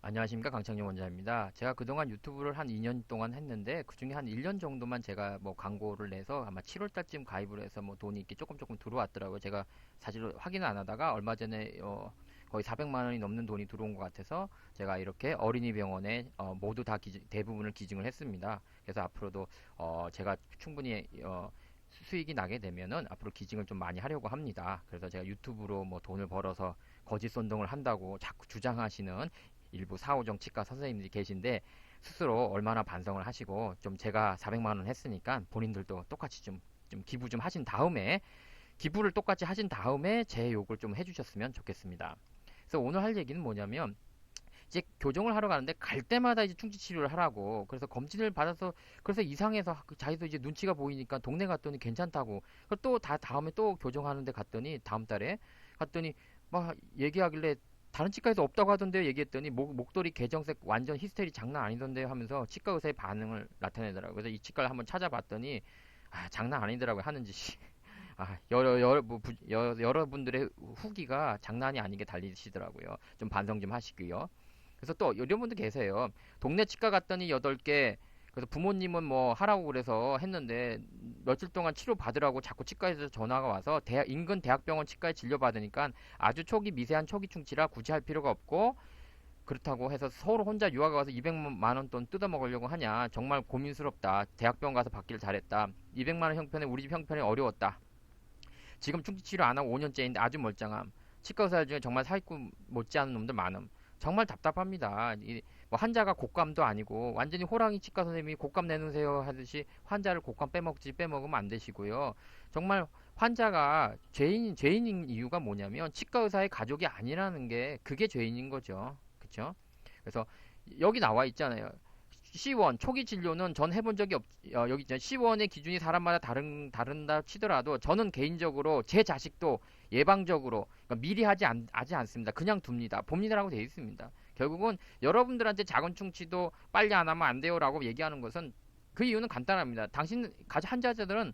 안녕하십니까, 강창용 원장입니다. 제가 그동안 유튜브를 한 2년 동안 했는데 그중에 한 1년 정도만 제가 뭐 광고를 내서 아마 7월 달쯤 가입을 해서 뭐 돈이 이렇게 조금 들어왔더라고요. 제가 사실 확인을 안 하다가 얼마 전에 거의 400만 원이 넘는 돈이 들어온 것 같아서 제가 이렇게 어린이 병원에 모두 다 대부분을 기증을 했습니다. 그래서 앞으로도 제가 충분히 수익이 나게 되면은 앞으로 기증을 좀 많이 하려고 합니다. 그래서 제가 유튜브로 뭐 돈을 벌어서 거짓 선동을 한다고 자꾸 주장하시는 일부 사오정 치과 선생님들이 계신데, 스스로 얼마나 반성을 하시고 좀 제가 400만 원 했으니까 본인들도 똑같이 좀 기부 좀 하신 다음에, 기부를 똑같이 하신 다음에 제 욕을 좀 해주셨으면 좋겠습니다. 그래서 오늘 할 얘기는 뭐냐면, 이제 교정을 하러 가는데 갈 때마다 이제 충치 치료를 하라고. 그래서 검진을 받아서, 그래서 이상해서 자기도 이제 눈치가 보이니까 동네 갔더니 괜찮다고. 또 다음에 또 교정하는데 갔더니 다음 달에 갔더니 막 얘기하길래 다른 치과에서 없다고 하던데요, 얘기했더니 목도리 개정색 완전 히스테리 장난 아니던데요 하면서 치과 의사의 반응을 나타내더라고요. 그래서 이 치과를 한번 찾아봤더니 장난 아니더라고요, 하는 짓이. 여러분들의 후기가 장난이 아닌 게 달리시더라고요. 좀 반성 좀 하시고요. 그래서 또 이런 분도 계세요. 동네 치과 갔더니 8개. 그래서 부모님은 뭐 하라고 그래서 했는데 며칠 동안 치료 받으라고 자꾸 치과에서 전화가 와서 인근 대학병원 치과에 진료 받으니까 아주 초기 미세한 초기 충치라 굳이 할 필요가 없고, 그렇다고 해서 서울 혼자 유학 가서 200만 원 돈 뜯어 먹으려고 하냐, 정말 고민스럽다. 대학병원 가서 받기를 잘했다. 200만 원 형편에 우리 집 형편이 어려웠다. 지금 충치 치료 안 하고 5년째인데 아주 멀쩡함. 치과 의사 중에 정말 사기꾼 못지않은 놈들 많음. 정말 답답합니다. 뭐 환자가 곶감도 아니고 완전히 호랑이 치과 선생님이 곶감 내놓으세요 하듯이 환자를 곶감 빼먹으면 안 되시고요. 정말 환자가 죄인인 이유가 뭐냐면 치과 의사의 가족이 아니라는 게, 그게 죄인인 거죠. 그쵸? 그래서 여기 나와 있잖아요. C1 초기 진료는 전 해본 적이 여기 있잖아요. C1의 기준이 사람마다 다른다 치더라도 저는 개인적으로 제 자식도 예방적으로, 그러니까 미리 하지 않습니다. 그냥 봅니다라고 되어 있습니다. 결국은 여러분들한테 작은 충치도 빨리 안 하면 안 돼요라고 얘기하는 것은, 그 이유는 간단합니다. 당신 환자들은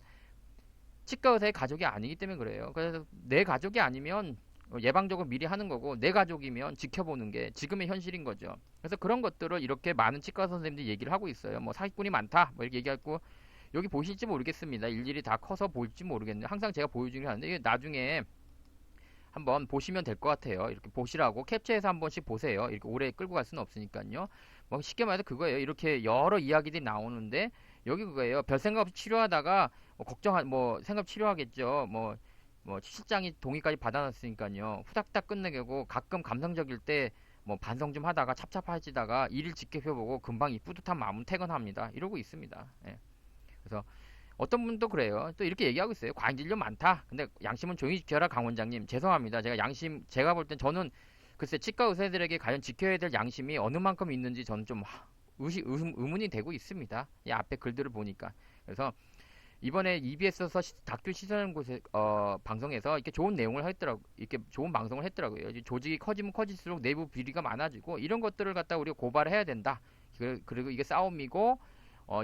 치과 의사의 가족이 아니기 때문에 그래요. 그래서 내 가족이 아니면 예방적으로 미리 하는 거고, 내 가족이면 지켜보는 게 지금의 현실인 거죠. 그래서 그런 것들을 이렇게 많은 치과 선생님들이 얘기를 하고 있어요. 뭐 사기꾼이 많다 뭐 이렇게 얘기하고, 여기 보실지 모르겠습니다. 일일이 다 커서 보일지 모르겠는데 항상 제가 보여주긴 하는데, 이게 나중에 한번 보시면 될 것 같아요. 이렇게 보시라고 캡처해서 한 번씩 보세요. 이렇게 오래 끌고 갈 수는 없으니까요. 뭐 쉽게 말해서 그거예요. 이렇게 여러 이야기들이 나오는데 여기 그거예요. 별 생각 없이 치료하다가 뭐 생각 치료하겠죠. 뭐 실장이 동의까지 받아놨으니까요. 후닥닥 끝내고, 가끔 감성적일 때 뭐 반성 좀 하다가 찹찹해지다가 일일 지켜보고 금방 이 뿌듯한 마음은 퇴근합니다. 이러고 있습니다. 예. 그래서 어떤 분도 그래요. 또 이렇게 얘기하고 있어요. 과잉진료 많다. 근데 양심은 조용히 지켜라, 강 원장님. 죄송합니다. 제가 볼 땐 저는 글쎄 치과 의사들에게 과연 지켜야 될 양심이 어느 만큼 있는지 저는 좀 의문이 되고 있습니다. 이 앞에 글들을 보니까. 그래서 이번에 EBS에서 다큐 시사하는 곳에 방송에서 이렇게 좋은 내용을 했더라고, 이렇게 좋은 방송을 했더라고요. 이제 조직이 커지면 커질수록 내부 비리가 많아지고 이런 것들을 갖다 우리가 고발해야 된다. 그리고 이게 싸움이고,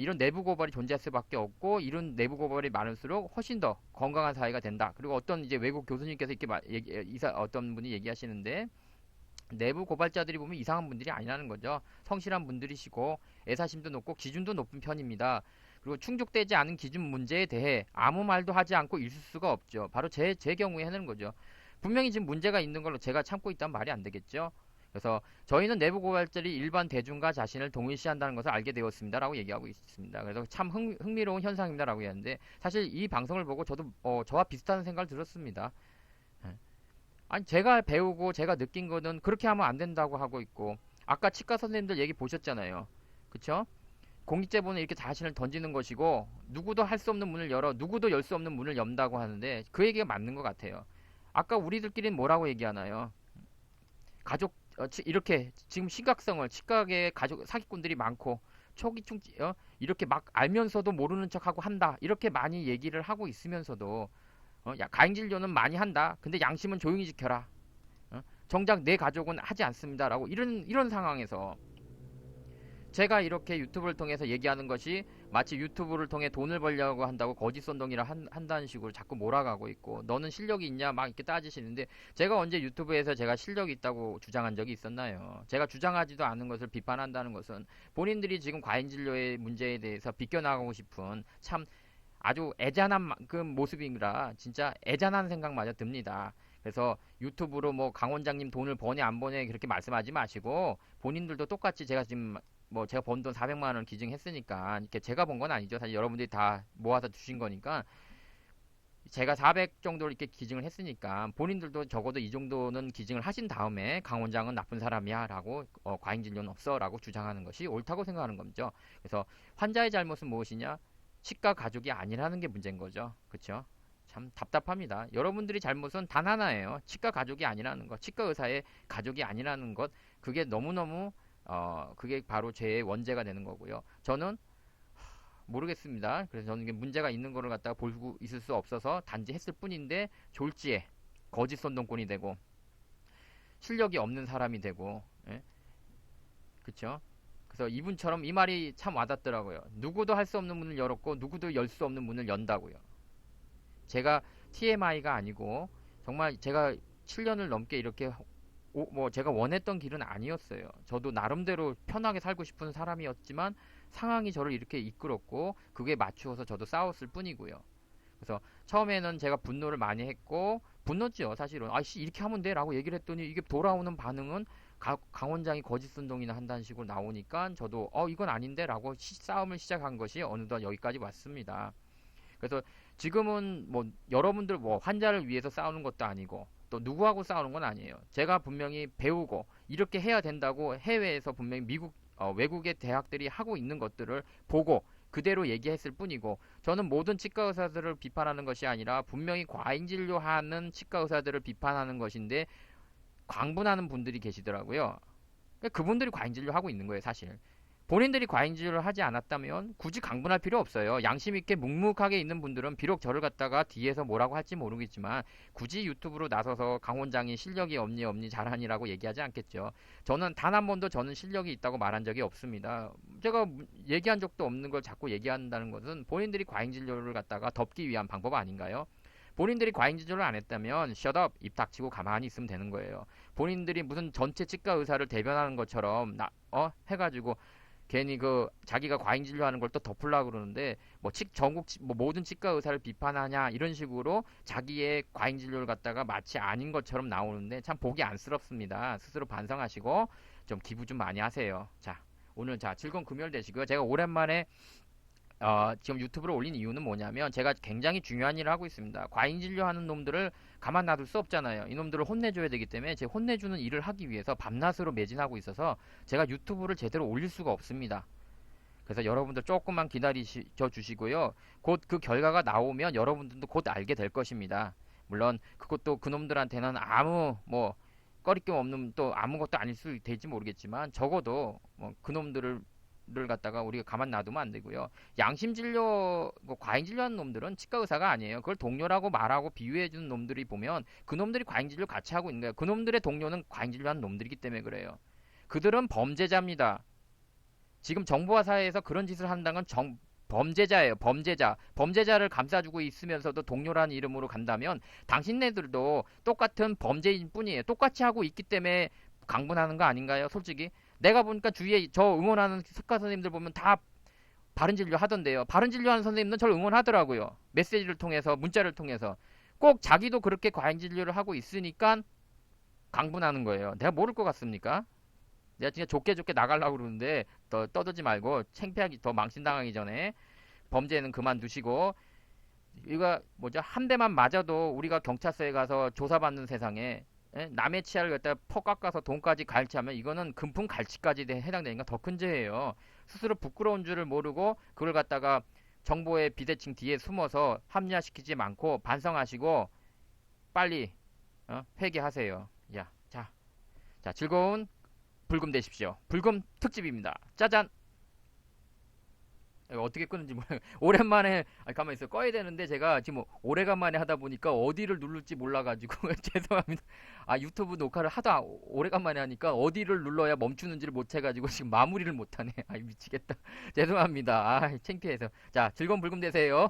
이런 내부 고발이 존재할 수밖에 없고, 이런 내부 고발이 많을수록 훨씬 더 건강한 사회가 된다. 그리고 어떤 이제 외국 교수님께서 이렇게 어떤 분이 얘기하시는데, 내부 고발자들이 보면 이상한 분들이 아니라는 거죠. 성실한 분들이시고 애사심도 높고 기준도 높은 편입니다. 그리고 충족되지 않은 기준 문제에 대해 아무 말도 하지 않고 있을 수가 없죠. 바로 제 경우에 하는 거죠. 분명히 지금 문제가 있는 걸로 제가 참고 있다면 말이 안 되겠죠. 그래서 저희는 내부 고발자들이 일반 대중과 자신을 동일시한다는 것을 알게 되었습니다라고 얘기하고 있습니다. 그래서 참 흥미로운 현상입니다라고 했는데, 사실 이 방송을 보고 저도 저와 비슷한 생각을 들었습니다. 예. 아니, 제가 배우고 제가 느낀 거는 그렇게 하면 안 된다고 하고 있고, 아까 치과 선생님들 얘기 보셨잖아요. 그쵸? 공익제보는 이렇게 자신을 던지는 것이고, 누구도 할 수 없는 문을 열어 누구도 열 수 없는 문을 연다고 하는데, 그 얘기가 맞는 것 같아요. 아까 우리들끼리는 뭐라고 얘기하나요? 가족, 이렇게 지금 심각성을, 치과계에 가족 사기꾼들이 많고 초기 충치 이렇게 막 알면서도 모르는 척하고 한다, 이렇게 많이 얘기를 하고 있으면서도 가행 진료는 많이 한다. 근데 양심은 조용히 지켜라. 정작 내 가족은 하지 않습니다라고, 이런 상황에서 제가 이렇게 유튜브를 통해서 얘기하는 것이 마치 유튜브를 통해 돈을 벌려고 한다고 거짓 선동이라 한다는 식으로 자꾸 몰아가고 있고, 너는 실력이 있냐 막 이렇게 따지시는데, 제가 언제 유튜브에서 제가 실력이 있다고 주장한 적이 있었나요? 제가 주장하지도 않은 것을 비판한다는 것은 본인들이 지금 과잉진료의 문제에 대해서 비껴나가고 싶은 참 아주 애잔한 그 모습이라 진짜 애잔한 생각마저 듭니다. 그래서 유튜브로 뭐 강 원장님 돈을 버니 안 버니 그렇게 말씀하지 마시고, 본인들도 똑같이 제가 지금 뭐 제가 번 돈 400만 원을 기증했으니까, 이렇게 제가 번 건 아니죠. 사실 여러분들이 다 모아서 주신 거니까, 제가 400 정도를 이렇게 기증을 했으니까 본인들도 적어도 이 정도는 기증을 하신 다음에 강 원장은 나쁜 사람이야 라고, 과잉 진료는 없어 라고 주장하는 것이 옳다고 생각하는 겁니다. 그래서 환자의 잘못은 무엇이냐? 치과 가족이 아니라는 게 문제인 거죠. 그렇죠? 참 답답합니다. 여러분들이 잘못은 단 하나예요. 치과 가족이 아니라는 것, 치과 의사의 가족이 아니라는 것, 그게 너무너무 그게 바로 죄의 원죄가 되는 거고요. 저는 모르겠습니다. 그래서 저는 이게 문제가 있는 거를 갖다가 볼고 있을 수 없어서 단지 했을 뿐인데, 졸지에 거짓 선동꾼이 되고 실력이 없는 사람이 되고, 예? 그쵸? 그래서 이분처럼 이 말이 참 와닿더라고요. 누구도 할 수 없는 문을 열었고 누구도 열 수 없는 문을 연다고요. 제가 TMI가 아니고 정말 제가 7년을 넘게 이렇게 뭐 제가 원했던 길은 아니었어요. 저도 나름대로 편하게 살고 싶은 사람이었지만 상황이 저를 이렇게 이끌었고 그게 맞추어서 저도 싸웠을 뿐이고요. 그래서 처음에는 제가 분노를 많이 했고, 분노죠 사실은. 아이씨 이렇게 하면 돼 라고 얘기를 했더니 이게 돌아오는 반응은 강 원장이 거짓 선동이나 한다는 식으로 나오니까 저도 이건 아닌데 라고 싸움을 시작한 것이 어느덧 여기까지 왔습니다. 그래서 지금은 뭐 여러분들 뭐 환자를 위해서 싸우는 것도 아니고 또 누구하고 싸우는 건 아니에요. 제가 분명히 배우고 이렇게 해야 된다고 해외에서 분명히 외국의 대학들이 하고 있는 것들을 보고 그대로 얘기했을 뿐이고, 저는 모든 치과 의사들을 비판하는 것이 아니라 분명히 과잉 진료하는 치과 의사들을 비판하는 것인데, 광분하는 분들이 계시더라고요. 그러니까 그분들이 과잉 진료하고 있는 거예요, 사실. 본인들이 과잉 진료를 하지 않았다면 굳이 강분할 필요 없어요. 양심 있게 묵묵하게 있는 분들은 비록 저를 갖다가 뒤에서 뭐라고 할지 모르겠지만 굳이 유튜브로 나서서 강 원장이 실력이 없니 잘하니라고 얘기하지 않겠죠. 저는 단 한 번도 저는 실력이 있다고 말한 적이 없습니다. 제가 얘기한 적도 없는 걸 자꾸 얘기한다는 것은 본인들이 과잉 진료를 갖다가 덮기 위한 방법 아닌가요? 본인들이 과잉 진료를 안 했다면 셧업 입 닥치고 가만히 있으면 되는 거예요. 본인들이 무슨 전체 치과 의사를 대변하는 것처럼 해가지고 괜히 그 자기가 과잉 진료하는 걸 또 덮으려고 그러는데, 뭐 전국 뭐 모든 치과 의사를 비판하냐 이런 식으로 자기의 과잉 진료를 갖다가 마치 아닌 것처럼 나오는데 참 보기 안쓰럽습니다. 스스로 반성하시고 좀 기부 좀 많이 하세요. 자, 오늘 즐거운 금요일 되시고요. 제가 오랜만에 지금 유튜브로 올린 이유는 뭐냐면, 제가 굉장히 중요한 일을 하고 있습니다. 과잉 진료하는 놈들을 가만 놔둘 수 없잖아요. 이놈들을 혼내줘야 되기 때문에 제 혼내주는 일을 하기 위해서 밤낮으로 매진하고 있어서 제가 유튜브를 제대로 올릴 수가 없습니다. 그래서 여러분들 조금만 기다리셔 주시고요. 곧 그 결과가 나오면 여러분들도 곧 알게 될 것입니다. 물론 그것도 그놈들한테는 아무 뭐 꺼리낌 없는, 또 아무것도 아닐 수 될지 모르겠지만 적어도 뭐 그놈들을 갖다가 우리가 가만 놔두면 안 되고요. 양심 진료, 뭐 과잉 진료하는 놈들은 치과 의사가 아니에요. 그걸 동료라고 말하고 비유해 주는 놈들이 보면 그 놈들이 과잉 진료 같이 하고 있는 거예요. 그 놈들의 동료는 과잉 진료하는 놈들이기 때문에 그래요. 그들은 범죄자입니다. 지금 정부와 사회에서 그런 짓을 한다는 건 범죄자예요. 범죄자. 범죄자를 감싸주고 있으면서도 동료라는 이름으로 간다면 당신네들도 똑같은 범죄인 뿐이에요. 똑같이 하고 있기 때문에 강분하는 거 아닌가요? 솔직히. 내가 보니까 주위에 저 응원하는 석가 선생님들 보면 다 바른 진료 하던데요. 바른 진료하는 선생님은 저를 응원하더라고요. 메시지를 통해서, 문자를 통해서. 꼭 자기도 그렇게 과잉 진료를 하고 있으니까 강분하는 거예요. 내가 모를 것 같습니까? 내가 진짜 좋게 나가려고 그러는데 더 떠들지 말고, 창피하기 더 망신당하기 전에 범죄는 그만두시고, 이거 뭐죠? 한 대만 맞아도 우리가 경찰서에 가서 조사받는 세상에, 남의 치아를 갖다가 퍼 깎아서 돈까지 갈취하면 이거는 금품 갈취까지 해당되니까 더 큰 죄예요. 스스로 부끄러운 줄을 모르고 그걸 갖다가 정보의 비대칭 뒤에 숨어서 합리화시키지 않고 반성하시고 빨리 회개하세요. 자, 즐거운 불금 되십시오. 불금 특집입니다. 짜잔. 이거 어떻게 끄는지 몰라요. 오랜만에, 가만히 있어. 꺼야 되는데 제가 지금 오래간만에 하다 보니까 어디를 누를지 몰라가지고 죄송합니다. 유튜브 녹화를 오래간만에 하니까 어디를 눌러야 멈추는지를 못 해가지고 지금 마무리를 못하네. 미치겠다. 죄송합니다. 창피해서. 자, 즐거운 불금 되세요.